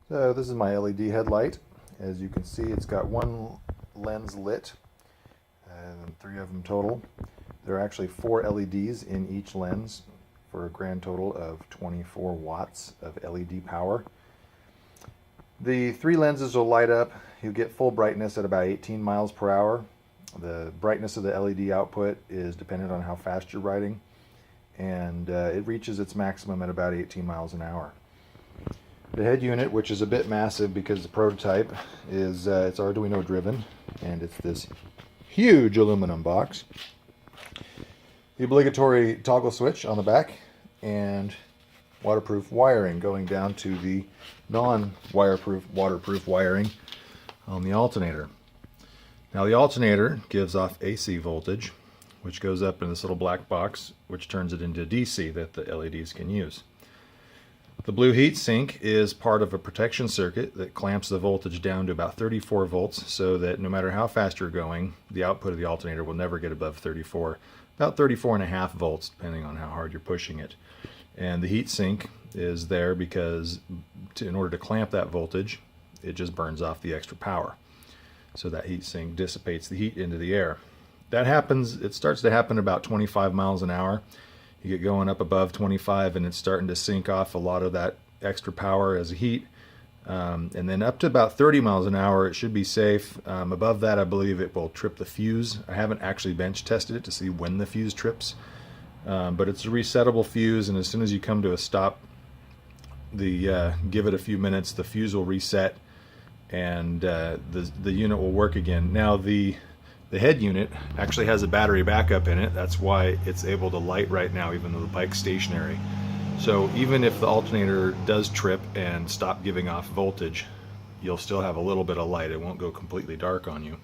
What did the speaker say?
So this is my LED headlight. As you can see, it's got one lens lit, and 3 of them total. There are actually 4 LEDs in each lens for a grand total of 24 watts of LED power. The 3 lenses will light up. You'll get full brightness at about 18 miles per hour. The brightness of the LED output is dependent on how fast you're riding, and it reaches its maximum at about 18 miles an hour. The head unit, which is a bit massive because the prototype is it's Arduino driven, and it's this huge aluminum box. The obligatory toggle switch on the back, and waterproof wiring going down to the waterproof wiring on the alternator. Now the alternator gives off AC voltage, which goes up in this little black box, which turns it into DC that the LEDs can use. The blue heat sink is part of a protection circuit that clamps the voltage down to about 34 volts, so that no matter how fast you're going, the output of the alternator will never get above 34, about 34.5 volts, depending on how hard you're pushing it. And the heat sink is there because in order to clamp that voltage, it just burns off the extra power. So that heat sink dissipates the heat into the air. That happens, it starts to happen about 25 miles an hour. You get going up above 25 and it's starting to sink off a lot of that extra power as heat. And then up to about 30 miles an hour it should be safe. Above that I believe it will trip the fuse. I haven't actually bench tested it to see when the fuse trips. But it's a resettable fuse, and as soon as you come to a stop, give it a few minutes, the fuse will reset and the unit will work again. Now the head unit actually has a battery backup in it. That's why it's able to light right now, even though the bike's stationary. So even if the alternator does trip and stop giving off voltage, you'll still have a little bit of light. It won't go completely dark on you.